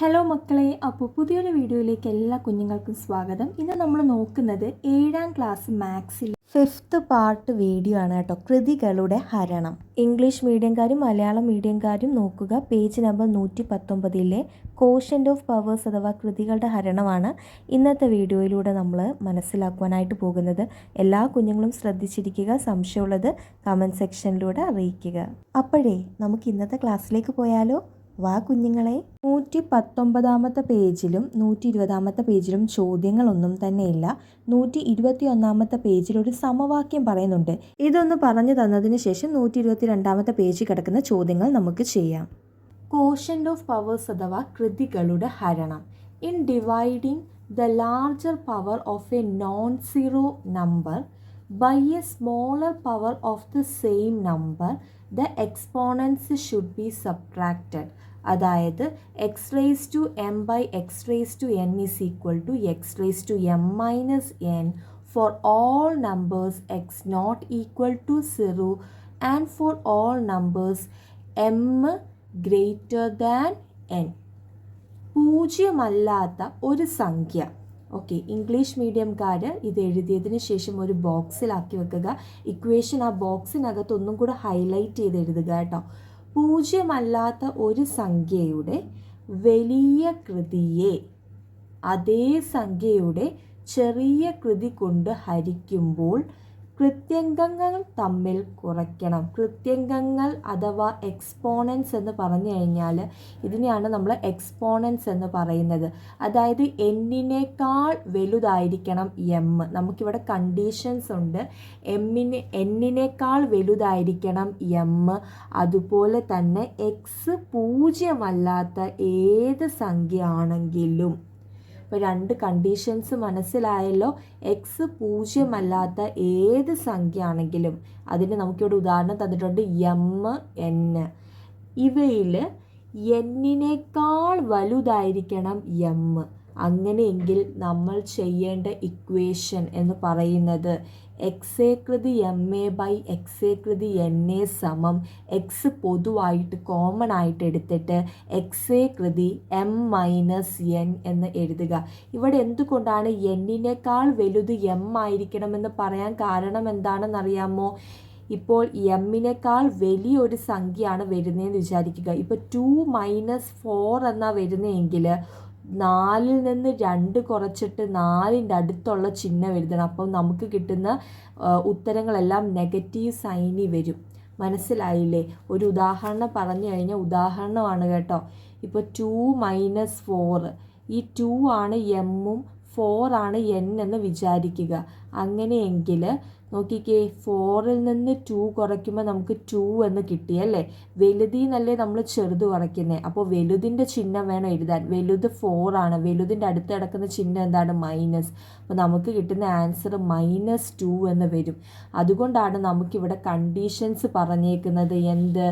Hello മക്കളെ, അപ്പോൾ പുതിയൊരു വീഡിയോയിലേക്ക് എല്ലാ കുഞ്ഞുങ്ങൾക്കും സ്വാഗതം. ഇന്ന് നമ്മൾ നോക്കുന്നത് 7ാം ക്ലാസ് മാത്സിൽ 5th പാർട്ട് വീഡിയോ ആണ് കേട്ടോ. കൃതികളുടെ ഹരണം. ഇംഗ്ലീഷ് മീഡിയംകാരും മലയാളം മീഡിയംകാരും നോക്കുക. Page number 119 quotient of powers അഥവാ കൃതികളുടെ ഹരണമാണ് ഇന്നത്തെ വീഡിയോയിലൂടെ നമ്മൾ മനസ്സിലാക്കുവാനായിട്ട് പോകുന്നത്. എല്ലാ കുഞ്ഞുങ്ങളും ശ്രദ്ധിച്ചിരിക്കുക. സംശയമുള്ളത് കമൻറ്റ് സെക്ഷനിലൂടെ അറിയിക്കുക. അപ്പോഴേ നമുക്ക് ഇന്നത്തെ ക്ലാസ്സിലേക്ക് പോയാലോ? വാ കുഞ്ഞുങ്ങളെ. 119 പേജിലും 120 പേജിലും ചോദ്യങ്ങളൊന്നും തന്നെയില്ല. 121 പേജിൽ ഒരു സമവാക്യം പറയുന്നുണ്ട്. ഇതൊന്ന് പറഞ്ഞു തന്നതിന് ശേഷം 122 പേജിൽ കിടക്കുന്ന ചോദ്യങ്ങൾ നമുക്ക് ചെയ്യാം. കോഷ്യൻ്റ് ഓഫ് പവേഴ്സ് അഥവാ കൃതികളുടെ ഹരണം. In dividing the larger power of A non zero number by a smaller power of the same number, the exponents should be subtracted. അതായത് x raised to m by x raised to n is equal to x raised to m minus n for all numbers x not equal to 0 and for all numbers m greater than n. പൂജ്യമല്ലാത്ത ഒരു സംഖ്യ. Okay, English മീഡിയംകാർ ഇത് എഴുതിയതിന് ശേഷം ഒരു ബോക്സിലാക്കി വെക്കുക. Equation ആ ബോക്സിനകത്ത് ഒന്നും കൂടെ ഹൈലൈറ്റ് ചെയ്ത് എഴുതുക കേട്ടോ. പൂജ്യമല്ലാത്ത ഒരു സംഖ്യയുടെ വലിയ കൃതിയെ അതേ സംഖ്യയുടെ ചെറിയ കൃതി കൊണ്ട് ഹരിക്കുമ്പോൾ കൃത്യംഗങ്ങൾ തമ്മിൽ കുറയ്ക്കണം. കൃത്യംഗങ്ങൾ അഥവാ എക്സ്പോണൻസ് എന്ന് പറഞ്ഞു കഴിഞ്ഞാൽ ഇതിനെയാണ് നമ്മൾ എക്സ്പോണൻസ് എന്ന് പറയുന്നത്. അതായത് എന്നിനേക്കാൾ വലുതായിരിക്കണം എം. നമുക്കിവിടെ കണ്ടീഷൻസ് ഉണ്ട്. എന്നിനേക്കാൾ വലുതായിരിക്കണം എം. അതുപോലെ തന്നെ എക്സ് പൂജ്യമല്ലാത്ത ഏത് സംഖ്യ ആണെങ്കിലും. ഇപ്പോൾ രണ്ട് കണ്ടീഷൻസ് മനസ്സിലായല്ലോ. എക്സ് പൂജ്യമല്ലാത്ത ഏത് സംഖ്യ ആണെങ്കിലും അതിന് നമുക്കിവിടെ ഉദാഹരണം തന്നിട്ടുണ്ട് എം എൻ. ഇവയിൽ എന്നിനേക്കാൾ വലുതായിരിക്കണം എം. അങ്ങനെയെങ്കിൽ നമ്മൾ ചെയ്യേണ്ട ഇക്വേഷൻ എന്ന് പറയുന്നത് എക്സ് എ കൃതി എം എ ബൈ എക്സ് എ കൃതി എൻ എ സമം എക്സ് പൊതുവായിട്ട് കോമൺ ആയിട്ട് എടുത്തിട്ട് എക്സ് എ കൃതി എം മൈനസ് എൻ എന്ന് എഴുതുക. ഇവിടെ എന്തുകൊണ്ടാണ് എന്നിനേക്കാൾ വലുത് എം ആയിരിക്കണമെന്ന് പറയാൻ കാരണം എന്താണെന്നറിയാമോ? ഇപ്പോൾ എമ്മിനേക്കാൾ വലിയൊരു സംഖ്യയാണ് വരുന്നതെന്ന് വിചാരിക്കുക. ഇപ്പോൾ 2 - 4 എന്നാണ് വരുന്നതെങ്കിൽ 4ൽ നിന്ന് 2 കുറച്ചിട്ട് 4ൻ്റെ അടുത്തുള്ള ചിഹ്നം എഴുതണം. അപ്പം നമുക്ക് കിട്ടുന്ന ഉത്തരങ്ങളെല്ലാം നെഗറ്റീവ് സൈനിൽ വരും. മനസ്സിലായില്ലേ? ഒരു ഉദാഹരണം പറഞ്ഞു കഴിഞ്ഞാൽ ഉദാഹരണമാണ് കേട്ടോ. ഇപ്പോൾ 2 - 4, ഈ 2 ആണ് എമ്മും 4 ആണ് എൻ എന്ന് വിചാരിക്കുക. അങ്ങനെയെങ്കിൽ നോക്കിക്കേ, 4ൽ നിന്ന് 2 കുറയ്ക്കുമ്പോൾ നമുക്ക് 2 എന്ന് കിട്ടിയല്ലേ. വലുതിൽ നിന്നല്ലേ നമ്മൾ ചെറുത് കുറയ്ക്കുന്നത്. അപ്പോൾ വലുതിൻ്റെ ചിഹ്നം വേണം എഴുതാൻ. വലുത് 4 ആണ്. വലുതിൻ്റെ അടുത്ത് കിടക്കുന്ന ചിഹ്നം എന്താണ്? മൈനസ്. അപ്പോൾ നമുക്ക് കിട്ടുന്ന ആൻസർ -2 എന്ന് വരും. അതുകൊണ്ടാണ് നമുക്കിവിടെ കണ്ടീഷൻസ് പറഞ്ഞേക്കുന്നത്. എന്ത്?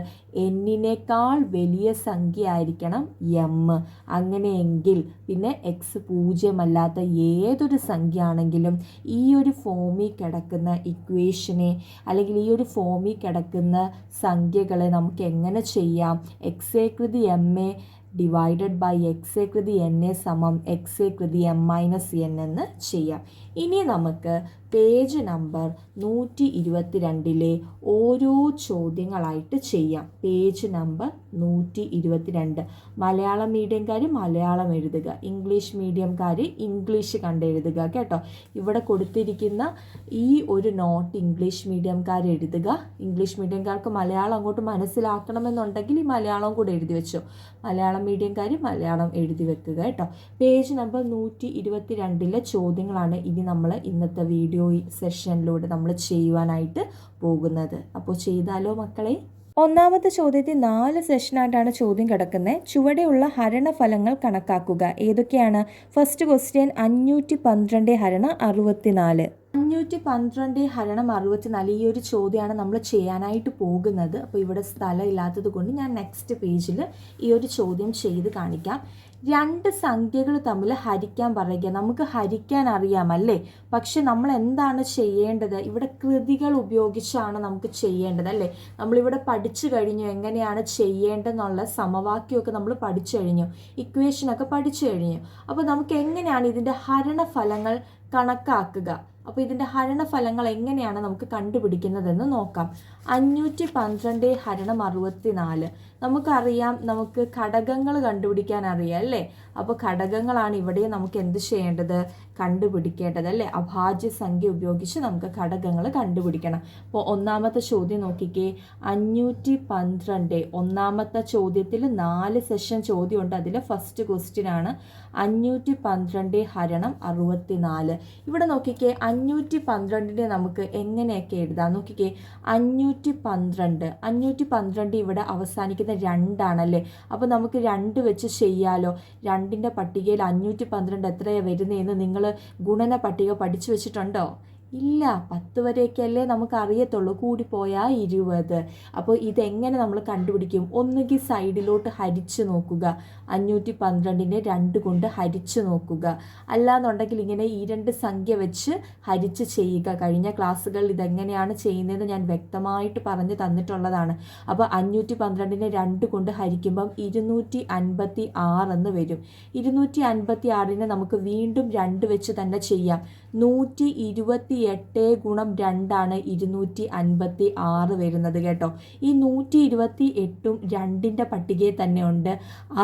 എന്നിനേക്കാൾ വലിയ സംഖ്യ ആയിരിക്കണം എം. അങ്ങനെയെങ്കിൽ പിന്നെ എക്സ് പൂജ്യമല്ലാത്ത ഏതൊരു സംഖ്യ ആണെങ്കിലും ഈ ഒരു ഫോമിൽ കിടക്കുന്ന ഇക്വേഷനെ അല്ലെങ്കിൽ ഈ ഒരു ഫോമിൽ കിടക്കുന്ന സംഖ്യകളെ നമുക്ക് എങ്ങനെ ചെയ്യാം? എക്സ് എ കൃതി എം എ ഡിവൈഡഡ് ബൈ എക്സ് എ കൃതി എൻ എ സമം എക്സ് എ കൃതി എം മൈനസ് എൻ എന്ന് ചെയ്യാം. ഇനി നമുക്ക് പേജ് നമ്പർ 122 ഓരോ ചോദ്യങ്ങളായിട്ട് ചെയ്യാം. Page number 122. മലയാളം മീഡിയംകാർ മലയാളം എഴുതുക, ഇംഗ്ലീഷ് മീഡിയംകാർ ഇംഗ്ലീഷ് കണ്ടെഴുതുക കേട്ടോ. ഇവിടെ കൊടുത്തിരിക്കുന്ന ഈ ഒരു നോട്ട് ഇംഗ്ലീഷ് മീഡിയംകാർ എഴുതുക. ഇംഗ്ലീഷ് മീഡിയംകാർക്ക് മലയാളം അങ്ങോട്ട് മനസ്സിലാക്കണമെന്നുണ്ടെങ്കിൽ ഈ മലയാളം കൂടെ എഴുതി വെച്ചോ. മലയാളം മീഡിയംകാർ മലയാളം എഴുതി വെക്കുക കേട്ടോ. പേജ് നമ്പർ 122 ചോദ്യങ്ങളാണ് ഇനി നമ്മൾ ഇന്നത്തെ വീഡിയോ സെഷനിലൂടെ നമ്മൾ ചെയ്യുവാനായിട്ട് പോകുന്നത്. അപ്പോൾ ചെയ്താലോ മക്കളെ? ഒന്നാമത്തെ ചോദ്യത്തിൽ 4 സെഷനായിട്ടാണ് ചോദ്യം കിടക്കുന്നത്. ചുവടെയുള്ള ഹരണഫലങ്ങൾ കണക്കാക്കുക. ഏതൊക്കെയാണ്? ഫസ്റ്റ് ക്വസ്റ്റ്യൻ 512 ഹരണം 64. 512 ഹരണം 64 ഈ ഒരു ചോദ്യമാണ് നമ്മൾ ചെയ്യാനായിട്ട് പോകുന്നത്. അപ്പോൾ ഇവിടെ സ്ഥലം ഇല്ലാത്തത് കൊണ്ട് ഞാൻ നെക്സ്റ്റ് പേജിൽ ഈ ഒരു ചോദ്യം ചെയ്ത് കാണിക്കാം. രണ്ട് സംഖ്യകൾ തമ്മിൽ ഹരിക്കാൻ പറയുക. നമുക്ക് ഹരിക്കാൻ അറിയാമല്ലേ, പക്ഷെ നമ്മൾ എന്താണ് ചെയ്യേണ്ടത്? ഇവിടെ കൃതികൾ ഉപയോഗിച്ചാണ് നമുക്ക് ചെയ്യേണ്ടത് അല്ലേ. നമ്മളിവിടെ പഠിച്ചു കഴിഞ്ഞു എങ്ങനെയാണ് ചെയ്യേണ്ടതെന്നുള്ള സമവാക്യമൊക്കെ നമ്മൾ പഠിച്ചു കഴിഞ്ഞു, ഇക്വേഷനൊക്കെ പഠിച്ചു കഴിഞ്ഞു. അപ്പോൾ നമുക്ക് എങ്ങനെയാണ് ഇതിൻ്റെ ഹരണഫലങ്ങൾ കണക്കാക്കുക? അപ്പോൾ ഇതിൻ്റെ ഹരണഫലങ്ങൾ എങ്ങനെയാണ് നമുക്ക് കണ്ടുപിടിക്കുന്നതെന്ന് നോക്കാം. 512 ഹരണം 64 നമുക്കറിയാം. നമുക്ക് ഘടകങ്ങൾ കണ്ടുപിടിക്കാൻ അറിയാം അല്ലേ. അപ്പോൾ ഘടകങ്ങളാണ് ഇവിടെ നമുക്ക് എന്ത് ചെയ്യേണ്ടത്? കണ്ടുപിടിക്കേണ്ടത് അല്ലേ. അഭാജ്യ സംഖ്യ ഉപയോഗിച്ച് നമുക്ക് ഘടകങ്ങൾ കണ്ടുപിടിക്കണം. അപ്പോൾ ഒന്നാമത്തെ ചോദ്യം നോക്കിക്കേ, 512. ഒന്നാമത്തെ ചോദ്യത്തിൽ 4 സെഷൻ ചോദ്യമുണ്ട്. അതിൽ ഫസ്റ്റ് ക്വസ്റ്റ്യൻ ആണ് 512 ഹരണം 64. ഇവിടെ നോക്കിക്കേ, 512 നമുക്ക് എങ്ങനെയൊക്കെ എഴുതാം നോക്കിക്കേ. 512 ഇവിടെ അവസാനിക്കുന്ന 2 ആണല്ലേ. അപ്പോൾ നമുക്ക് 2 വെച്ച് ചെയ്യാലോ. 2ൻ്റെ പട്ടികയിൽ 512 എത്രയാണ് വരുന്നതെന്ന് നിങ്ങൾ ഗുണന പട്ടിക പഠിച്ചു വെച്ചിട്ടുണ്ടോ? ഇല്ല, 10 വരെയൊക്കെയല്ലേ നമുക്ക് അറിയത്തുള്ളൂ, കൂടിപ്പോയാൽ 20. അപ്പോൾ ഇതെങ്ങനെ നമ്മൾ കണ്ടുപിടിക്കും? ഒന്നുകിൽ സൈഡിലോട്ട് ഹരിച്ച് നോക്കുക, 512നെ 2 കൊണ്ട് ഹരിച്ച് നോക്കുക. അല്ലാന്നുണ്ടെങ്കിൽ ഇങ്ങനെ ഈ 2 സംഖ്യ വെച്ച് ഹരിച്ച് ചെയ്യുക. കഴിഞ്ഞ ക്ലാസ്സുകളിൽ ഇതെങ്ങനെയാണ് ചെയ്യുന്നതെന്ന് ഞാൻ വ്യക്തമായിട്ട് പറഞ്ഞു തന്നിട്ടുള്ളതാണ്. അപ്പോൾ 512നെ 2 കൊണ്ട് ഹരിക്കുമ്പം 256 എന്ന് വരും. 256നെ നമുക്ക് വീണ്ടും 2 വെച്ച് തന്നെ ചെയ്യാം. 128 ഗുണം 2 ആണ് 256 വരുന്നത് കേട്ടോ. ഈ 128ഉം 2ൻ്റെ പട്ടികയിൽ തന്നെ ഉണ്ട്.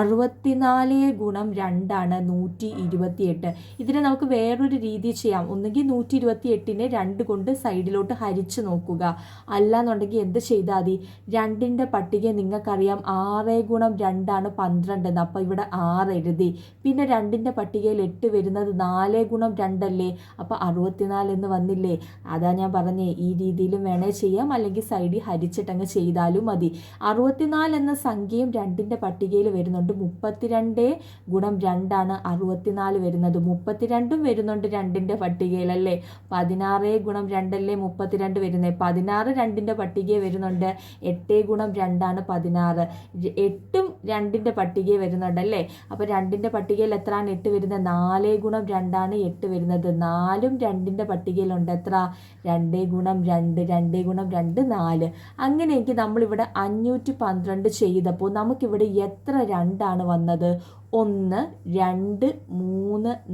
64 ഗുണം 2 ആണ് 128. ഇതിനെ നമുക്ക് വേറൊരു രീതി ചെയ്യാം. ഒന്നുകിൽ 128നെ 2 കൊണ്ട് സൈഡിലോട്ട് ഹരിച്ച് നോക്കുക. അല്ലാന്നുണ്ടെങ്കിൽ എന്ത് ചെയ്താൽ മതി? 2ൻ്റെ പട്ടിക നിങ്ങൾക്കറിയാം 6 ഗുണം 2 ആണ് 12 എന്ന്. അപ്പോൾ ഇവിടെ 6 എഴുതി. പിന്നെ 2ൻ്റെ പട്ടികയിൽ 8 വരുന്നത് 4 ഗുണം 2 അല്ലേ. അപ്പോൾ 64 എന്ന് വന്നില്ലേ. അതാ ഞാൻ പറഞ്ഞേ, ഈ രീതിയിലും വേണേ ചെയ്യാം, അല്ലെങ്കിൽ സൈഡിൽ ഹരിച്ചിട്ടങ്ങ് ചെയ്താലും മതി. 64 എന്ന സംഖ്യയും 2ൻ്റെ പട്ടികയിൽ വരുന്നുണ്ട്. 32 ഗുണം 2 ആണ് 64 വരുന്നത്. 32ഉം വരുന്നുണ്ട് 2ൻ്റെ പട്ടികയിൽ അല്ലേ. 16 ഗുണം 2 അല്ലേ 32 വരുന്നത്. 16 2ൻ്റെ പട്ടികയിൽ വരുന്നുണ്ട്. 8 ഗുണം 2 ആണ് 16. 8ഉം 2ൻ്റെ പട്ടികയിൽ വരുന്നുണ്ടല്ലേ. അപ്പോൾ 2ൻ്റെ പട്ടികയിൽ എത്രയാണ് 8 വരുന്നത്? 4 ഗുണം 2 ആണ് 8 വരുന്നത്. 4ഉം 2ൻ്റെ പട്ടികയിലുണ്ട്. എത്ര? 2 ഗുണം 2, 2 ഗുണം 2 4. അങ്ങനെയെങ്കിൽ നമ്മളിവിടെ 512 ചെയ്തപ്പോൾ നമുക്കിവിടെ എത്ര 2 ആണ് വന്നത്? 1, 2, 3,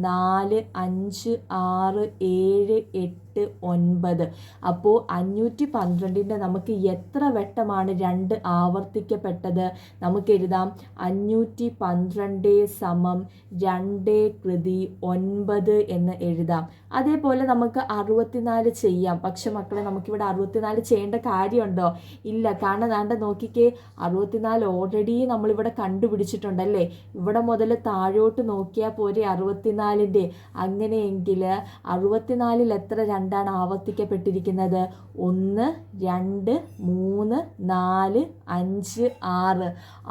4, 5, 6, 7, 8, 9. അപ്പോൾ 512ൻ്റെ നമുക്ക് എത്ര വട്ടമാണ് 2 ആവർത്തിക്കപ്പെട്ടത്? നമുക്ക് എഴുതാം 512 സമം 2 കൃതി 9 എന്ന് എഴുതാം. അതേപോലെ നമുക്ക് 64 ചെയ്യാം. പക്ഷെ മക്കളെ, നമുക്കിവിടെ 64 ചെയ്യേണ്ട കാര്യമുണ്ടോ? ഇല്ല. കാരണം ദാണ്ട നോക്കിക്കേ, 64 ഓൾറെഡി നമ്മളിവിടെ കണ്ടുപിടിച്ചിട്ടുണ്ടല്ലേ. ഇവിടെ മുതൽ താഴോട്ട് നോക്കിയാൽ പോരെ 64ൻ്റെ. അങ്ങനെയെങ്കിൽ 64ൽ എത്ര 2 ആണ് ആവർത്തിക്കപ്പെട്ടിരിക്കുന്നത്? 1, 2, 3, 4, 5,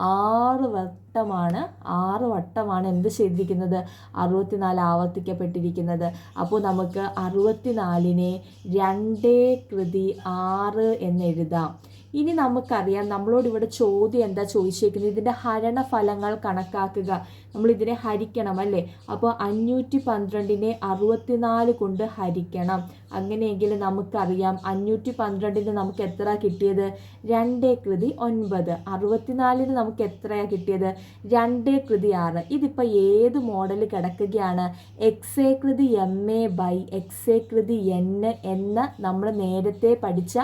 6. 6 വട്ടമാണ് എന്ത് ചെയ്തിരിക്കുന്നത്? 64 ആവർത്തിക്കപ്പെട്ടിരിക്കുന്നത്. അപ്പോൾ നമുക്ക് 64നെ 2 കൃതി 6 എന്ന് എഴുതാം. ഇനി നമുക്കറിയാം, നമ്മളോട് ഇവിടെ ചോദ്യം എന്താ ചോദിച്ചേക്കുന്നത്? ഇതിൻ്റെ ഹരണഫലങ്ങൾ കണക്കാക്കുക. നമ്മളിതിനെ ഹരിക്കണം അല്ലേ. അപ്പോൾ 512നെ 64 കൊണ്ട് ഹരിക്കണം. അങ്ങനെയെങ്കിൽ നമുക്കറിയാം 512ന് നമുക്ക് എത്ര കിട്ടിയത്? 2 കൃതി 9. 64ന് നമുക്ക് എത്രയാണ് കിട്ടിയത്? 2 കൃതി 6. ഇതിപ്പോൾ ഏത് മോഡൽ കിടക്കുകയാണ്? എക്സ് എ കൃതി എം എ ബൈ എക്സ് എ കൃതി എൻ എന്ന നമ്മൾ നേരത്തെ പഠിച്ച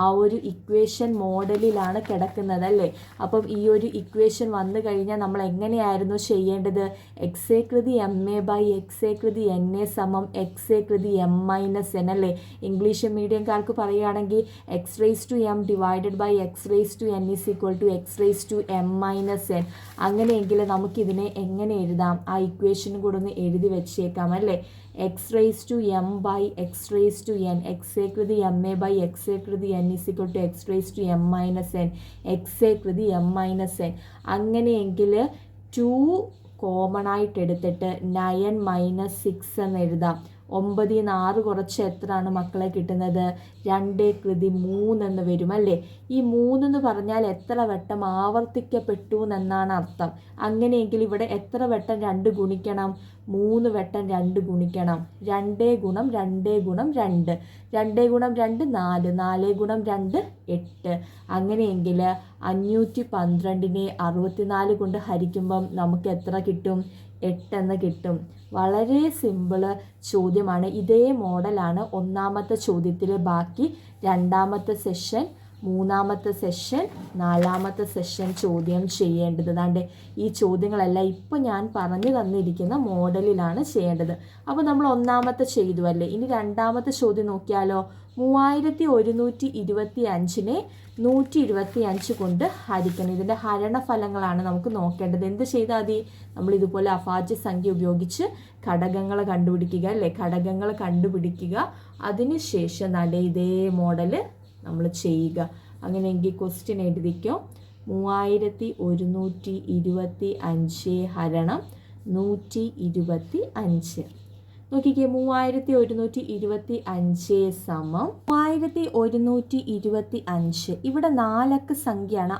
ആ ഒരു ഇക്വേഷൻ മോഡലിലാണ് കിടക്കുന്നത് അല്ലേ. അപ്പം ഈ ഒരു ഇക്വേഷൻ വന്നു കഴിഞ്ഞാൽ നമ്മൾ എങ്ങനെയായിരുന്നു ചെയ്യേണ്ടത്? എക്സ് എ കൃതി എം എ ബൈ എക്സ് എ കൃതി എൻ എ സമം എക്സ് എ കൃതി എം മൈനസ് എൻ അല്ലേ. ഇംഗ്ലീഷ് മീഡിയംകാർക്ക് പറയുകയാണെങ്കിൽ x raise to m divided by x raise to n is equal to x raise to M minus N. അങ്ങനെയെങ്കിൽ നമുക്കിതിനെ എങ്ങനെ എഴുതാം? ആ ഇക്വേഷനും കൂടെ ഒന്ന് എഴുതി വെച്ചേക്കാം അല്ലേ. X raise to M by x raise to N, x എ കൃതി എം എ ബൈ എക്സ് എ കൃതി N is equal to x raise to M minus N, x എ കൃതി എം മൈനസ് എൻ. അങ്ങനെയെങ്കിൽ 2 കോമൺ ആയിട്ട് എടുത്തിട്ട് 9 - 6 എന്ന് എഴുതാം. 9 6 കുറച്ച് എത്രയാണ് മക്കളെ കിട്ടുന്നത്? 2 കൃതി 3 എന്ന് വരും അല്ലേ? ഈ 3 എന്ന് പറഞ്ഞാൽ എത്ര വട്ടം ആവർത്തിക്കപ്പെട്ടു എന്നാണ് അർത്ഥം. അങ്ങനെയെങ്കിൽ ഇവിടെ എത്ര വട്ടം 2 ഗുണിക്കണം? 3 വട്ടം 2 ഗുണിക്കണം. 2 ഗുണം 2 ഗുണം 2, 2 ഗുണം 2 4, 4 ഗുണം 2 8. അങ്ങനെയെങ്കിൽ 512നെ 64 കൊണ്ട് ഹരിക്കുമ്പം നമുക്ക് എത്ര കിട്ടും? 8 എന്ന് കിട്ടും. വളരെ സിമ്പിള് ചോദ്യമാണ്. ഇതേ മോഡലാണ് ഒന്നാമത്തെ ചോദ്യത്തിൽ ബാക്കി 2ാമത്തെ സെഷൻ, 3ാമത്തെ സെഷൻ, 4ാമത്തെ സെഷൻ ചോദ്യം ചെയ്യേണ്ടത്. അതാണ്ട് ഈ ചോദ്യങ്ങളെല്ലാം ഇപ്പോൾ ഞാൻ പറഞ്ഞു തന്നിരിക്കുന്ന മോഡലിലാണ് ചെയ്യേണ്ടത്. അപ്പോൾ നമ്മൾ ഒന്നാമത്തെ ചെയ്തു അല്ലേ? ഇനി 2ാമത്തെ ചോദ്യം നോക്കിയാലോ? 3125നെ 125 കൊണ്ട് ഹരിക്കണം. ഇതിൻ്റെ ഹരണഫലങ്ങളാണ് നമുക്ക് നോക്കേണ്ടത്. എന്ത് ചെയ്താൽ മതി? നമ്മൾ ഇതുപോലെ അഭാജ്യ സംഖ്യ ഉപയോഗിച്ച് ഘടകങ്ങൾ കണ്ടുപിടിക്കുക അല്ലേ? ഘടകങ്ങൾ കണ്ടുപിടിക്കുക. അതിനുശേഷം ഇതേ മോഡല് നമ്മൾ ചെയ്യുക. അങ്ങനെയെങ്കിൽ ക്വസ്റ്റ്യൻ എഴുതിക്കോ. 3125 ഹരണം 125. നോക്കിക്കേ, 3125 സമം 3125. ഇവിടെ 4 അക്ക സംഖ്യയാണ്.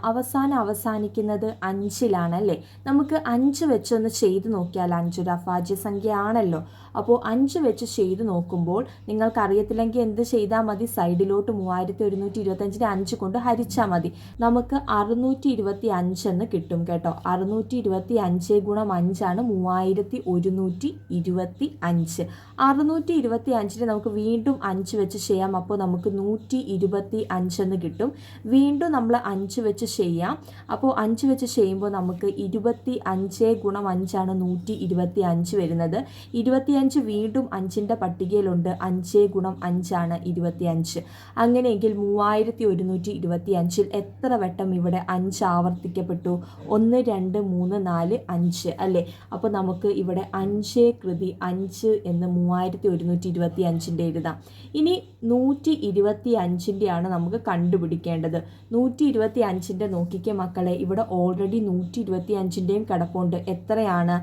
അവസാനിക്കുന്നത് 5-ലാണ് അല്ലേ? നമുക്ക് 5 വെച്ചൊന്ന് ചെയ്ത് നോക്കിയാൽ, 5 ഒരു അഭാജ്യ സംഖ്യ ആണല്ലോ. അപ്പോൾ 5 വെച്ച് ചെയ്ത് നോക്കുമ്പോൾ നിങ്ങൾക്ക് അറിയത്തില്ലെങ്കിൽ എന്ത് ചെയ്താൽ മതി? സൈഡിലോട്ട് 3125നെ 5 കൊണ്ട് ഹരിച്ചാൽ മതി. നമുക്ക് 625 എന്ന് കിട്ടും കേട്ടോ. 625 ഗുണം 5 3125. 625നെ നമുക്ക് വീണ്ടും 5 വെച്ച് ചെയ്യാം. അപ്പോൾ നമുക്ക് 125 എന്ന് കിട്ടും. വീണ്ടും നമ്മൾ 5 വെച്ച് ചെയ്യാം. അപ്പോൾ 5 വെച്ച് ചെയ്യുമ്പോൾ നമുക്ക് 25 ഗുണം 5 125 വരുന്നത്. 25 വീണ്ടും 5ൻ്റെ പട്ടികയിലുണ്ട്. 5 ഗുണം 5 25. അങ്ങനെയെങ്കിൽ 3125ൽ എത്ര വട്ടം ഇവിടെ 5 ആവർത്തിക്കപ്പെട്ടു? 1 2 3 4 5 അല്ലേ? അപ്പോൾ നമുക്ക് ഇവിടെ 5 കൃതി 5 എന്ന് 3125ൻ്റെ എഴുതാം. ഇനി 125ൻ്റെയാണ് നമുക്ക് കണ്ടുപിടിക്കേണ്ടത്. 125ൻ്റെ നോക്കിക്കേ മക്കളെ, ഇവിടെ ഓൾറെഡി 125ൻ്റെയും കിടപ്പുണ്ട്. എത്രയാണ്?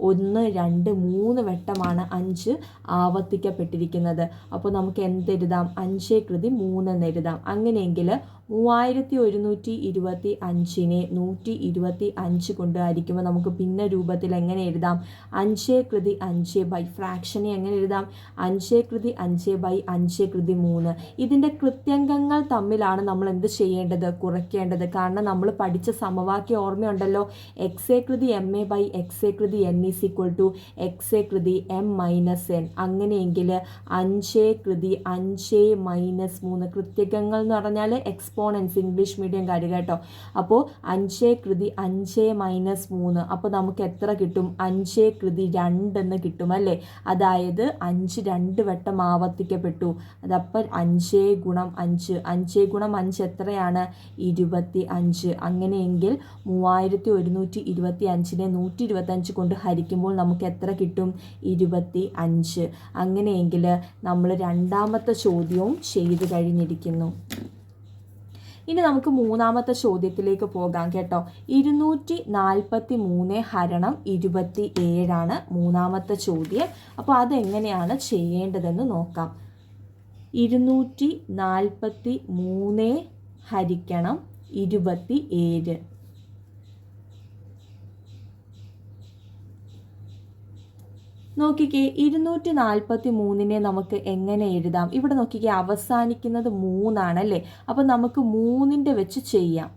1 2 3 വട്ടമാണ് 5 ആവർത്തിക്കപ്പെട്ടിരിക്കുന്നത്. അപ്പോൾ നമുക്ക് എന്തെഴുതാം? 5 കൃതി 3 എന്ന് എഴുതാം. അങ്ങനെയെങ്കിൽ 3125നെ 125 കൊണ്ട് ഹരിക്കുമ്പോൾ നമുക്ക് പിന്നെ രൂപത്തിൽ എങ്ങനെ എഴുതാം? 5 കൃതി 5 ബൈ ഫ്രാക്ഷനെ എങ്ങനെ എഴുതാം? 5 കൃതി 5 ബൈ 5 കൃതി 3. ഇതിൻ്റെ കൃത്യംഗങ്ങൾ തമ്മിലാണ് നമ്മൾ എന്ത് ചെയ്യേണ്ടത്? കുറയ്ക്കേണ്ടത്. കാരണം നമ്മൾ പഠിച്ച സമവാക്യം ഓർമ്മയുണ്ടല്ലോ. എക്സ് കൃതി എം എ ബൈ എക്സ് കൃതി N is equal to x കൃതി എം മൈനസ് എൻ. അങ്ങനെയെങ്കിൽ 5 കൃതി 5 മൈനസ് 3. കൃത്യകങ്ങൾ എന്ന് പറഞ്ഞാൽ എക്സ്പോണൻസ്, ഇംഗ്ലീഷ് മീഡിയം കാര്യം കേട്ടോ. അപ്പോൾ 5 കൃതി 5 മൈനസ് 3. അപ്പോൾ നമുക്ക് എത്ര കിട്ടും? 5 കൃതി 2 എന്ന് കിട്ടും അല്ലേ? അതായത് 5 2 വട്ടം ആവർത്തിക്കപ്പെട്ടു. അതപ്പോൾ 5 ഗുണം 5, 5 ഗുണം 5 എത്രയാണ്? 25. അങ്ങനെയെങ്കിൽ 3125നെ 125 കൊണ്ട് ഹരിക്കുമ്പോൾ നമുക്ക് എത്ര കിട്ടും? 25. അങ്ങനെയെങ്കിൽ നമ്മൾ 2ാമത്തെ ചോദ്യവും ചെയ്തു കഴിഞ്ഞിരിക്കുന്നു. ഇനി നമുക്ക് 3ാമത്തെ ചോദ്യത്തിലേക്ക് പോകാം കേട്ടോ. 243 ഹരണം 27 3ാമത്തെ ചോദ്യം. അപ്പോൾ അതെങ്ങനെയാണ് ചെയ്യേണ്ടതെന്ന് നോക്കാം. 243 ഹരിക്കണം 27. നോക്കിക്കേ, 243നെ നമുക്ക് എങ്ങനെ എഴുതാം? ഇവിടെ നോക്കിക്കേ, അവസാനിക്കുന്നത് 3 അല്ലേ? അപ്പോൾ നമുക്ക് 3ൻ്റെ വെച്ച് ചെയ്യാം.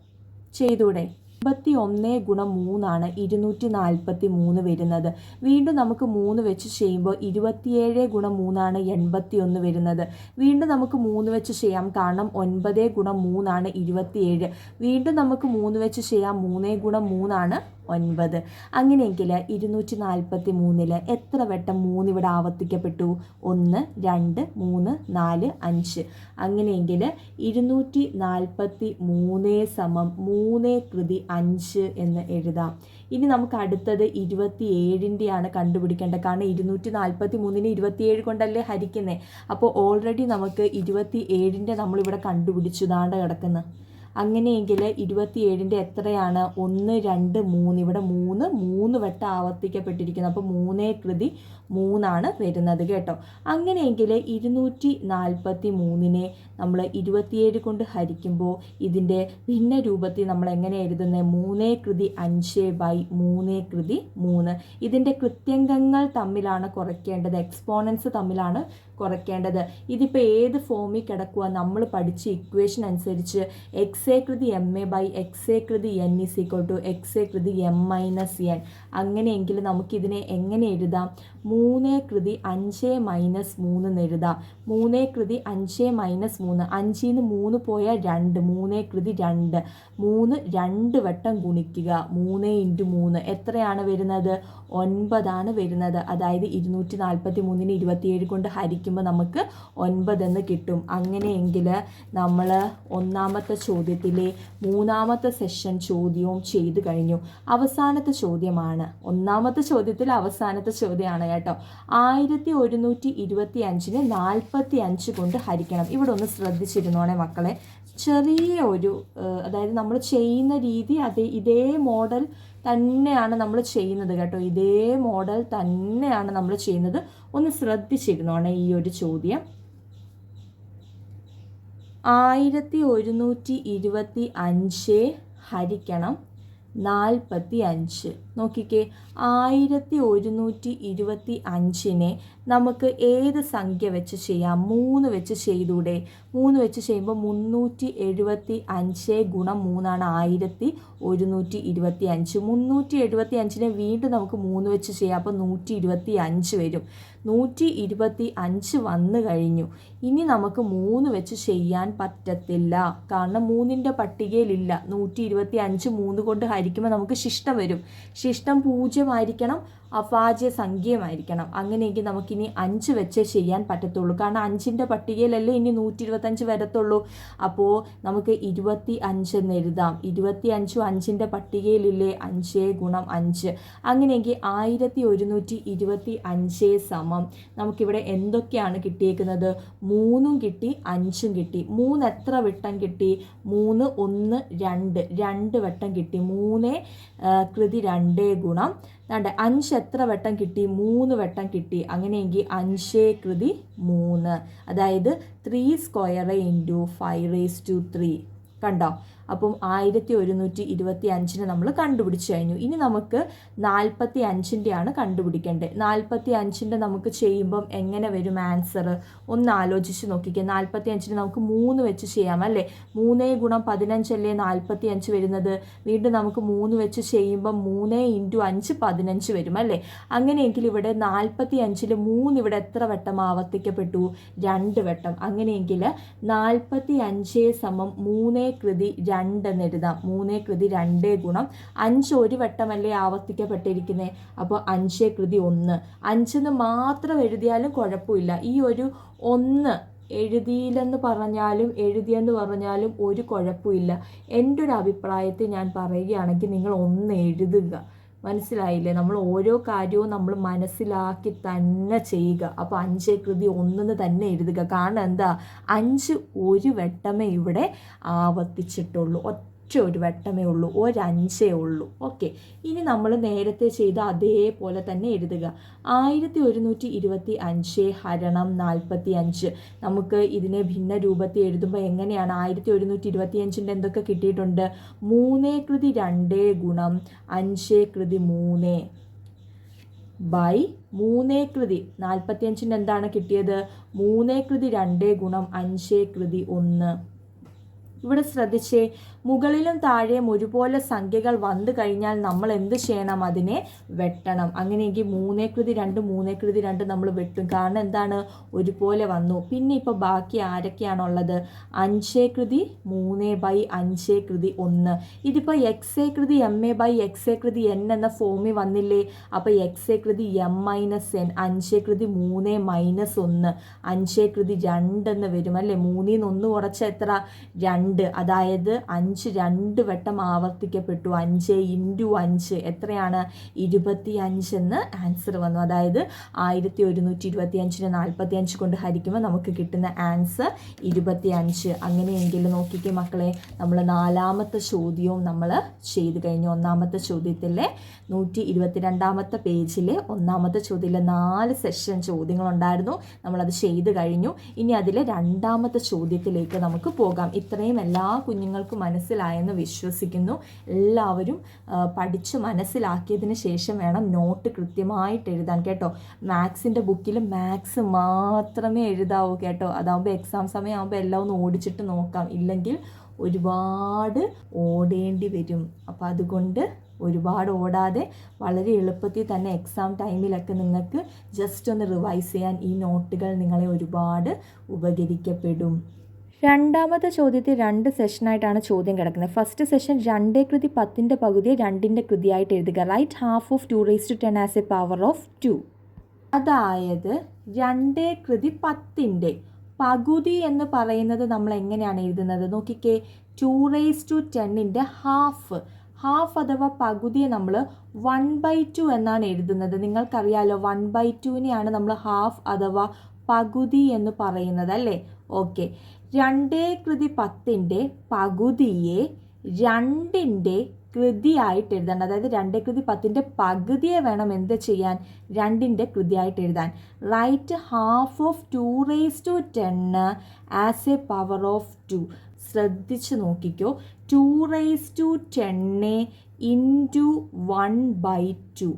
ചെയ്തൂടെ? 81 ഗുണം 3 243 വരുന്നത്. വീണ്ടും നമുക്ക് 3 വെച്ച് ചെയ്യുമ്പോൾ 27 ഗുണം 3 81 വരുന്നത്. വീണ്ടും നമുക്ക് 3 വെച്ച് ചെയ്യാം. കാരണം 9 ഗുണം 3 27. വീണ്ടും നമുക്ക് 3 വെച്ച് ചെയ്യാം. 3 ഗുണം 3 9. അങ്ങനെയെങ്കിൽ 243ൽ എത്ര വട്ടം 3 ഇവിടെ ആവർത്തിക്കപ്പെട്ടു? 1 2 3 4 5. അങ്ങനെയെങ്കിൽ 243 സമം 3 കൃതി 5 എന്ന് എഴുതാം. ഇനി നമുക്ക് അടുത്തത് 27ൻ്റെയാണ് കണ്ടുപിടിക്കേണ്ടത്. കാരണം 243നെ 27 കൊണ്ടല്ലേ ഹരിക്കുന്നത്. അപ്പോൾ ഓൾറെഡി നമുക്ക് 27ൻ്റെ നമ്മളിവിടെ കണ്ടുപിടിച്ചു. ദാണ്ട കിടക്കുന്നത്. അങ്ങനെയെങ്കിൽ 27ൻ്റെ എത്രയാണ്? 1 2 3. ഇവിടെ 3 വട്ടം ആവർത്തിക്കപ്പെട്ടിരിക്കുന്നു. അപ്പോൾ 3 കൃതി 3 വരുന്നത് കേട്ടോ. അങ്ങനെയെങ്കിൽ 243 നമ്മൾ 27 കൊണ്ട് ഹരിക്കുമ്പോൾ ഇതിൻ്റെ ഭിന്ന രൂപത്തിൽ നമ്മൾ എങ്ങനെ എഴുതുന്നത്? 3/5/3/3. ഇതിൻ്റെ കൃത്യംഗങ്ങൾ തമ്മിലാണ് കുറയ്ക്കേണ്ടത്, എക്സ്പോണൻസ് തമ്മിലാണ് കുറയ്ക്കേണ്ടത്. ഇതിപ്പോൾ ഏത് ഫോമിൽ കിടക്കുക? നമ്മൾ പഠിച്ച ഇക്വേഷൻ അനുസരിച്ച് XA/MA/XA/N = XA/M-N. അങ്ങനെയെങ്കിൽ നമുക്കിതിനെ എങ്ങനെ എഴുതാം? 3/5 എന്ന് എഴുതാം. 3/5 5 3 പോയാൽ 2, 3/2. 3 2 വട്ടം ഗുണിക്കുക. 3 × 3 എത്രയാണ് വരുന്നത്? 9 വരുന്നത്. അതായത് 243 27 കൊണ്ട് ഹരിക്കുമ്പോൾ നമുക്ക് 9 എന്ന് കിട്ടും. അങ്ങനെയെങ്കിൽ നമ്മൾ ഒന്നാമത്തെ ചോദ്യത്തിലെ 3ാമത്തെ സെഷൻ ചോദ്യവും ചെയ്തു കഴിഞ്ഞു. അവസാനത്തെ ചോദ്യമാണ്, ഒന്നാമത്തെ ചോദ്യത്തിൽ അവസാനത്തെ ചോദ്യമാണ് കേട്ടോ. 1125 45 കൊണ്ട് ഹരിക്കണം. ഇവിടെ ഒന്ന് ശ്രദ്ധിച്ചിരുന്നോണേ മക്കളെ. ചെറിയ ഒരു അതായത് നമ്മൾ ചെയ്യുന്ന രീതി ഇതേ മോഡൽ തന്നെയാണ് നമ്മൾ ചെയ്യുന്നത് കേട്ടോ. ഇതേ മോഡൽ തന്നെയാണ് നമ്മൾ ചെയ്യുന്നത്. ഒന്ന് ശ്രദ്ധിച്ചിരുന്നോണേ ഈ ഒരു ചോദ്യം. 1125 ഹരിക്കണം 45. നോക്കിക്കേ, 1125 നമുക്ക് ഏത് സംഖ്യ വെച്ച് ചെയ്യാം? 3 വെച്ച് ചെയ്തൂടെ? 3 വെച്ച് ചെയ്യുമ്പോൾ 375 ഗുണം 3 1125. 375 വീണ്ടും നമുക്ക് 3 വെച്ച് ചെയ്യാം. അപ്പോൾ 125 വരും. 125 വന്നു കഴിഞ്ഞു. ഇനി നമുക്ക് 3 വെച്ച് ചെയ്യാൻ പറ്റത്തില്ല, കാരണം 3ൻ്റെ പട്ടികയിലില്ല. 125 3 കൊണ്ട് ഹരിക്കുമ്പോൾ നമുക്ക് ശിഷ്ടം വരും. ശിഷ്ടം 0 ആയിരിക്കണം, അഭാജ്യ സംഖ്യയുമായിരിക്കണം. അങ്ങനെയെങ്കിൽ നമുക്കിനി 5 വെച്ചേ ചെയ്യാൻ പറ്റത്തുള്ളൂ, കാരണം 5ൻ്റെ പട്ടികയിലല്ലേ ഇനി 125 വരത്തുള്ളൂ. അപ്പോൾ നമുക്ക് 25 എന്ന് എഴുതാം. 25 5ൻ്റെ പട്ടികയിലില്ലേ? 5 ഗുണം 5. അങ്ങനെയെങ്കിൽ 1125 സമം നമുക്കിവിടെ എന്തൊക്കെയാണ് കിട്ടിയേക്കുന്നത്? 3 കിട്ടി, 5 കിട്ടി. 3 എത്ര വട്ടം കിട്ടി? 3 1 2 2 വട്ടം കിട്ടി. 3/2 ഗുണം 5 എത്ര വട്ടം കിട്ടി? 3 വട്ടം കിട്ടി. അങ്ങനെയെങ്കിൽ 5/3, അതായത് 3² × 5⁵3. കണ്ടോ? അപ്പം 1125 നമ്മൾ കണ്ടുപിടിച്ച് കഴിഞ്ഞു. ഇനി നമുക്ക് 45-ൻ്റെയാണ് കണ്ടുപിടിക്കേണ്ടത്. 45-ൻ്റെ നമുക്ക് ചെയ്യുമ്പം എങ്ങനെ വരും ആൻസർ? ഒന്ന് ആലോചിച്ച് നോക്കിക്കുക. 45-ന് നമുക്ക് 3 വെച്ച് ചെയ്യാം അല്ലേ? 3 × 15 അല്ലേ 45 വരുന്നത്. വീണ്ടും നമുക്ക് 3 വെച്ച് ചെയ്യുമ്പം 3 × 5 15 വരും അല്ലേ? അങ്ങനെയെങ്കിൽ ഇവിടെ 45-ൽ 3 ഇവിടെ എത്ര വട്ടം ആവർത്തിക്കപ്പെട്ടു? 2 വട്ടം. അങ്ങനെയെങ്കിൽ 45 സമം 3/2 എന്ന് എഴുതാം. 3/2 ഗുണം 5 ഒരു വട്ടമല്ലേ ആവർത്തിക്കപ്പെട്ടിരിക്കുന്നത്. അപ്പോൾ 5/1. 5 എന്ന് മാത്രം എഴുതിയാലും കുഴപ്പമില്ല. ഈ ഒരു 1 എഴുതിയെന്ന് പറഞ്ഞാലും ഒരു കുഴപ്പമില്ല. എൻ്റെ ഒരു അഭിപ്രായത്തിൽ ഞാൻ പറയുകയാണെങ്കിൽ നിങ്ങൾ 1 എഴുതുക. മനസ്സിലായില്ലേ? നമ്മൾ ഓരോ കാര്യവും നമ്മൾ മനസ്സിലാക്കി തന്നെ ചെയ്യുക. അപ്പോൾ 5/1 തന്നെ എഴുതുക. കാരണം എന്താ? 5 ഒരു വട്ടമേ ഇവിടെ ആവർത്തിച്ചിട്ടുള്ളൂ. ഒരു വട്ടമേ ഉള്ളൂ, 5 ഉള്ളൂ. ഓക്കെ, ഇനി നമ്മൾ നേരത്തെ ചെയ്ത അതേപോലെ തന്നെ എഴുതുക. 1125 ഹരണം 45. നമുക്ക് ഇതിനെ ഭിന്ന രൂപത്തിൽ എഴുതുമ്പോൾ എങ്ങനെയാണ്? 1125-ൻ്റെ എന്തൊക്കെ കിട്ടിയിട്ടുണ്ട്? 3/2 ഗുണം 5/3 3/45-ൻ്റെ എന്താണ് കിട്ടിയത്? 3/2 ഗുണം 5/1. ഇവിടെ ശ്രദ്ധിച്ചേ, മുകളിലും താഴെയും ഒരുപോലെ സംഖ്യകൾ വന്നു കഴിഞ്ഞാൽ നമ്മൾ എന്ത് ചെയ്യണം? അതിനെ വെട്ടണം. അങ്ങനെയെങ്കിൽ 3/2 3/2 നമ്മൾ വെട്ടും. കാരണം എന്താണ്? ഒരുപോലെ വന്നു. പിന്നെ ഇപ്പോൾ ബാക്കി ആരൊക്കെയാണുള്ളത്? 5/3/5/1. ഇതിപ്പോൾ XA/MA/XA/N എന്ന ഫോമിൽ വന്നില്ലേ? അപ്പോൾ XA/M-N 5/3 -1 5/2 എന്ന് വരും അല്ലേ? 3 ൽ നിന്ന് 1 കുറച്ച എത്ര? 2. അതായത് 5 5 2 വട്ടം ആവർത്തിക്കപ്പെട്ടു. 5 × 5 എത്രയാണ്? 25 എന്ന് ആൻസർ വന്നു. അതായത് 1125-നെ 45 കൊണ്ട് ഹരിക്കുമ്പോൾ നമുക്ക് കിട്ടുന്ന ആൻസർ 25. അങ്ങനെയെങ്കിൽ നോക്കിക്കേ മക്കളെ, നമ്മൾ 4ാമത്തെ ചോദ്യവും നമ്മൾ ചെയ്തു കഴിഞ്ഞു. 1ാമത്തെ ചോദ്യത്തിലെ 122ാമത്തെ പേജിലെ 1ാമത്തെ ചോദ്യത്തിലെ 4 സെഷൻ ചോദ്യങ്ങളുണ്ടായിരുന്നു. നമ്മളത് ചെയ്തു കഴിഞ്ഞു. ഇനി അതിലെ 2ാമത്തെ ചോദ്യത്തിലേക്ക് നമുക്ക് പോകാം. ഇത്രയും എല്ലാ കുഞ്ഞുങ്ങൾക്കും മനസ്സിലായെന്ന് വിശ്വസിക്കുന്നു. എല്ലാവരും പഠിച്ച് മനസ്സിലാക്കിയതിന് ശേഷം വേണം നോട്ട് കൃത്യമായിട്ട് എഴുതാൻ കേട്ടോ. മാത്സിൻ്റെ ബുക്കിൽ മാത്സ് മാത്രമേ എഴുതാവൂ കേട്ടോ. അതാകുമ്പോൾ എക്സാം സമയം ആകുമ്പോൾ എല്ലാം ഒന്ന് ഓടിച്ചിട്ട് നോക്കാം. ഇല്ലെങ്കിൽ ഒരുപാട് ഓടേണ്ടി വരും. അപ്പോൾ അതുകൊണ്ട് ഒരുപാട് ഓടാതെ വളരെ എളുപ്പത്തിൽ തന്നെ എക്സാം ടൈമിലൊക്കെ നിങ്ങൾക്ക് ജസ്റ്റ് ഒന്ന് റിവൈസ് ചെയ്യാൻ ഈ നോട്ടുകൾ നിങ്ങളെ ഒരുപാട് ഉപകരിക്കപ്പെടും. 2ാമത്തെ ചോദ്യത്തിൽ 2 സെഷനായിട്ടാണ് ചോദ്യം കിടക്കുന്നത്. ഫസ്റ്റ് സെഷൻ 2 കൃതി 10ൻ്റെ പകുതിയെ 2ൻ്റെ കൃതിയായിട്ട് എഴുതുക. Write half of 2⁻10 as a power of 2. അതായത് 2 കൃതി 10ൻ്റെ പകുതി എന്ന് പറയുന്നത് നമ്മൾ എങ്ങനെയാണ് എഴുതുന്നത്? നോക്കിക്കേ, 2⁻10ൻ്റെ ഹാഫ് അഥവാ പകുതിയെ നമ്മൾ 1/2 എന്നാണ് എഴുതുന്നത്. നിങ്ങൾക്കറിയാലോ 1/2നെയാണ് നമ്മൾ ഹാഫ് അഥവാ പകുതി എന്ന് പറയുന്നത് അല്ലേ? ഓക്കെ, 2 കൃതി 10ൻ്റെ പകുതിയെ 2ൻ്റെ കൃതിയായിട്ട് എഴുതണം. അതായത് 2 കൃതി 10ൻ്റെ പകുതിയെ വേണം എന്ത് ചെയ്യാൻ? 2ൻ്റെ കൃതിയായിട്ട് എഴുതാൻ. Write half of 2⁻10 as a power of 2. ശ്രദ്ധിച്ച് നോക്കിക്കോ, 2⁻10 × 1/2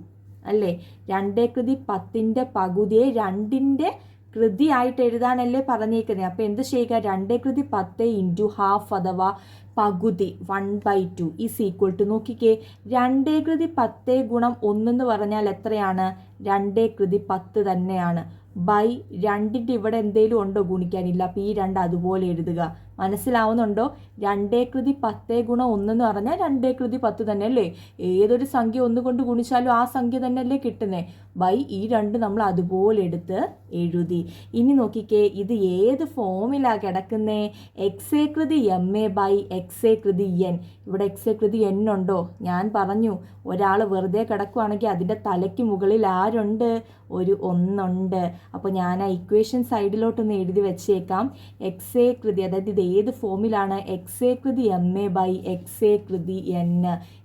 അല്ലേ? 2 കൃതി 10ൻ്റെ പകുതിയെ 2ൻ്റെ കൃതിയായിട്ട് എഴുതാനല്ലേ പറഞ്ഞേക്കുന്നത്. അപ്പോൾ എന്ത് ചെയ്യുക? 2 കൃതി 10 × ഹാഫ് അഥവാ പകുതി 1/2 ഈസ് ഈക്വൽ ടു, നോക്കിക്കേ, 2 കൃതി 10 × 1 എന്ന് പറഞ്ഞാൽ എത്രയാണ്? 2 കൃതി 10 തന്നെയാണ്. ബൈ 2ൻ്റെ ഇവിടെ എന്തെങ്കിലും ഉണ്ടോ ഗുണിക്കാനില്ല. അപ്പോൾ ഈ 2 അതുപോലെ എഴുതുക. മനസ്സിലാവുന്നുണ്ടോ? 2 കൃതി 10 × 1 എന്ന് പറഞ്ഞാൽ 2 കൃതി 10 തന്നെ അല്ലേ? ഏതൊരു സംഖ്യ 1 കൊണ്ട് ഗുണിച്ചാലും ആ സംഖ്യ തന്നെ അല്ലേ കിട്ടുന്നത്. ബൈ ഈ 2 നമ്മൾ അതുപോലെ എടുത്ത് എഴുതി. ഇനി നോക്കിക്കേ, ഇത് ഏത് ഫോമിലാണ് കിടക്കുന്നത്? എക്സ് എ കൃതി എം എ ബൈ എക്സ് എ കൃതി എൻ. ഇവിടെ എക്സ് എ കൃതി എൻ ഉണ്ടോ? ഞാൻ പറഞ്ഞു, ഒരാൾ വെറുതെ കിടക്കുകയാണെങ്കിൽ അതിൻ്റെ തലയ്ക്ക് മുകളിൽ ആരുണ്ട്? ഒരു 1 ഉണ്ട്. അപ്പോൾ ഞാൻ ആ ഇക്വേഷൻ സൈഡിലോട്ടൊന്ന് എഴുതി വെച്ചേക്കാം. എക്സ് എ കൃതി, അതായത് ഇത് ഏത് ഫോമിലാണ്? എക്സ് എ കൃതി എം എ ബൈ എക്സ് എ കൃതി എൻ.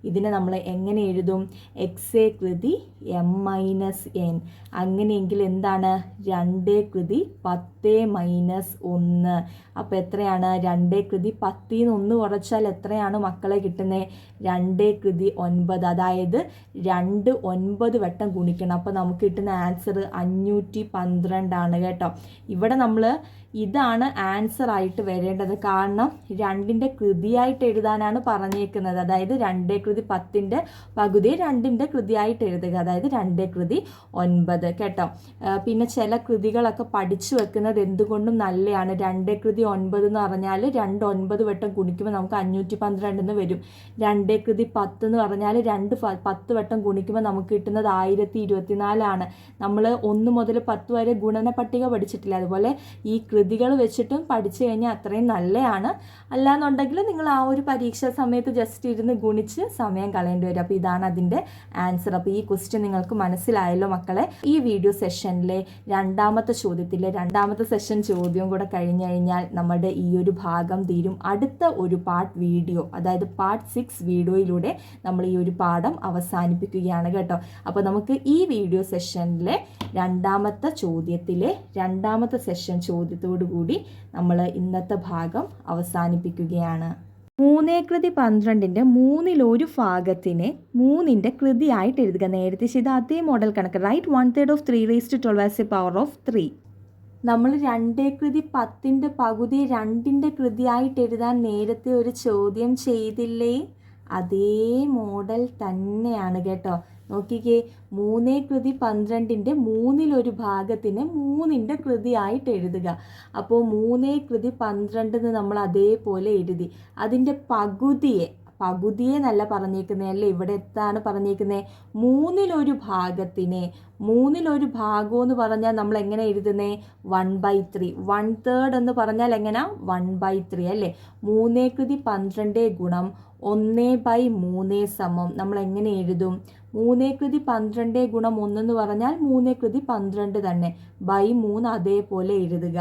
ഇതിനെ നമ്മൾ എങ്ങനെ എഴുതും? എക്സ് എ കൃതി എം മൈനസ് എൻ. അങ്ങനെയെങ്കിൽ എന്താണ്? 2 കൃതി 10 മൈനസ് 1. അപ്പോൾ എത്രയാണ്? 2 കൃതി 10 ന്ന് 1 കുറച്ചാൽ എത്രയാണ് മക്കളെ കിട്ടുന്നത്? 2 കൃതി 9. അതായത് 2 9 വട്ടം ഗുണിക്കണം. അപ്പോൾ നമുക്ക് കിട്ടുന്ന ആൻസർ 512 ആണ് കേട്ടോ. ഇവിടെ നമ്മൾ ഇതാണ് ആൻസർ ആയിട്ട് വരേണ്ടത്. കാരണം 2ൻ്റെ കൃതിയായിട്ട് എഴുതാനാണ് പറഞ്ഞേക്കുന്നത്. അതായത് 2 കൃതി 10ൻ്റെ പകുതി 2ൻ്റെ കൃതിയായിട്ട് എഴുതുക. അതായത് 2 കൃതി 9 കേട്ടോ. പിന്നെ ചില കൃതികളൊക്കെ പഠിച്ചു വെക്കുന്നത് എന്തുകൊണ്ടും നല്ലതാണ്. 2 കൃതി 9 എന്ന് പറഞ്ഞാൽ 2 9 വട്ടം ഗുണിക്കുമ്പോൾ നമുക്ക് 512 എന്ന് വരും. 2 കൃതി 10 എന്ന് പറഞ്ഞാൽ 2 10 വട്ടം ഗുണിക്കുമ്പോൾ നമുക്ക് കിട്ടുന്നത് 1024 ആണ്. നമ്മൾ 1 മുതൽ 10 വരെ ഗുണന പട്ടിക പഠിച്ചിട്ടില്ല. അതുപോലെ ഈ കൃതികൾ വെച്ചിട്ടും പഠിച്ചു കഴിഞ്ഞാൽ അത്രയും നല്ലതാണ്. അല്ലാന്നുണ്ടെങ്കിൽ നിങ്ങൾ ആ ഒരു പരീക്ഷാ സമയത്ത് ജസ്റ്റ് ഇരുന്ന് ഗുണിച്ച് സമയം കളയേണ്ടി വരും. അപ്പോൾ ഇതാണ് അതിൻ്റെ ആൻസർ. അപ്പോൾ ഈ ക്വസ്റ്റ്യൻ നിങ്ങൾക്ക് മനസ്സിലായല്ലോ മക്കളെ. ഈ വീഡിയോ സെഷനിലെ 2ാമത്തെ ചോദ്യത്തിലെ 2ാമത്തെ സെഷൻ ചോദ്യവും കൂടെ കഴിഞ്ഞു കഴിഞ്ഞാൽ നമ്മുടെ ഈ ഒരു ഭാഗം തീരും. അടുത്ത ഒരു പാർട്ട് വീഡിയോ, അതായത് പാർട്ട് 6 വീഡിയോയിലൂടെ നമ്മൾ ഈ ഒരു പാഠം അവസാനിപ്പിക്കുകയാണ് കേട്ടോ. അപ്പോൾ നമുക്ക് ഈ വീഡിയോ സെഷനിലെ 2ാമത്തെ ചോദ്യത്തിലെ 2ാമത്തെ സെഷൻ ചോദ്യത്തോടു കൂടി നമ്മൾ ഇന്നത്തെ ഭാഗം അവസാനിപ്പിക്കുകയാണ്. 3 കൃതി 12ൻ്റെ 1/3 ഭാഗത്തിനെ 3ൻ്റെ കൃതിയായിട്ട് എഴുതുക. നേരത്തെ ചെയ്ത അതേ മോഡൽ കണക്ക്. Write 1/3 of 3⁻12 as a power of 3. നമ്മൾ 2 കൃതി 10ൻ്റെ പകുതി 2ൻ്റെ കൃതിയായിട്ട് എഴുതാൻ നേരത്തെ ഒരു ചോദ്യം ചെയ്തില്ലേ? അതേ മോഡൽ തന്നെയാണ് കേട്ടോ. നോക്കിക്കേ, 3 കൃതി 12ൻ്റെ 1/3 ഭാഗത്തിന് 3ൻ്റെ കൃതിയായിട്ട് എഴുതുക. അപ്പോൾ 3 കൃതി 12 നമ്മൾ അതേപോലെ എഴുതി. അതിൻ്റെ പകുതിയെ നല്ല പറഞ്ഞേക്കുന്നത് അല്ലേ? ഇവിടെ എത്താണ് പറഞ്ഞേക്കുന്നത്? 1/3 ഭാഗത്തിനെ മൂന്നിലൊരു ഭാഗം എന്ന് പറഞ്ഞാൽ നമ്മൾ എങ്ങനെ എഴുതുന്നേ 1/3. 1/3 എന്ന് പറഞ്ഞാൽ എങ്ങനെ 1/3 അല്ലേ. 3/12 ഗുണം 1/3 സമം നമ്മൾ എങ്ങനെ എഴുതും? 3/12 ഗുണം 1 എന്ന് പറഞ്ഞാൽ 3/12 തന്നെ. 3 അതേപോലെ എഴുതുക.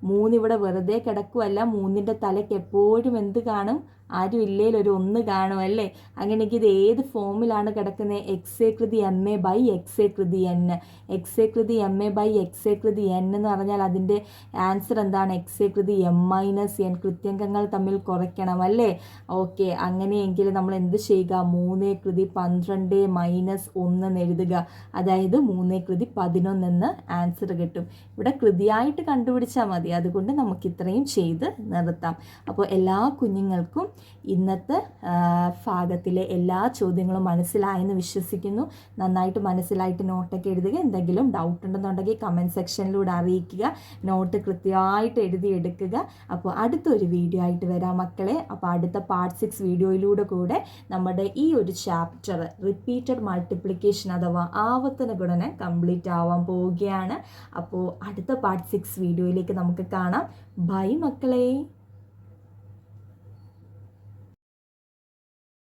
3 ഇവിടെ വെറുതെ കിടക്കുമല്ല. 3ൻ്റെ തലയ്ക്ക് എപ്പോഴും എന്ത് കാണും? ആരും ഇല്ലേൽ ഒരു 1 കാണും അല്ലേ. അങ്ങനെയെങ്കിൽ ഇത് ഏത് ഫോമിലാണ് കിടക്കുന്നത്? XA/MA/XA/N. XA/MA/XA/N എന്ന് പറഞ്ഞാൽ അതിൻ്റെ ആൻസർ എന്താണ്? XA/M-N. കൃത്യംഗങ്ങൾ തമ്മിൽ കുറയ്ക്കണം അല്ലേ. ഓക്കെ, അങ്ങനെയെങ്കിൽ നമ്മൾ എന്ത് ചെയ്യുക? 3/12 - 1 എന്ന് എഴുതുക. അതായത് 3/11 എന്ന് ആൻസർ കിട്ടും. ഇവിടെ കൃതിയായിട്ട് കണ്ടുപിടിച്ചാൽ മതി. അതുകൊണ്ട് നമുക്ക് ഇത്രയും ചെയ്ത് നിർത്താം. അപ്പോൾ എല്ലാ കുഞ്ഞുങ്ങൾക്കും ഇന്നത്തെ ഭാഗത്തിലെ എല്ലാ ചോദ്യങ്ങളും മനസ്സിലായെന്ന് വിശ്വസിക്കുന്നു. നന്നായിട്ട് മനസ്സിലായിട്ട് നോട്ടൊക്കെ എഴുതുക. എന്തെങ്കിലും ഡൗട്ട് ഉണ്ടെന്നുണ്ടെങ്കിൽ കമൻറ്റ് സെക്ഷനിലൂടെ അറിയിക്കുക. നോട്ട് കൃത്യമായിട്ട് എഴുതിയെടുക്കുക. അപ്പോൾ അടുത്തൊരു വീഡിയോ ആയിട്ട് വരാം മക്കളെ. അപ്പോൾ അടുത്ത പാർട്ട് 6 വീഡിയോയിലൂടെ കൂടെ നമ്മുടെ ഈ ഒരു ചാപ്റ്റർ റിപ്പീറ്റഡ് മൾട്ടിപ്ലിക്കേഷൻ അഥവാ ആവർത്തന ഗുണനം കംപ്ലീറ്റ് ആവാൻ പോവുകയാണ്. അപ്പോൾ അടുത്ത പാർട്ട് 6 വീഡിയോയിലേക്ക് നമുക്ക് കാണാം. ബൈ മക്കളെ.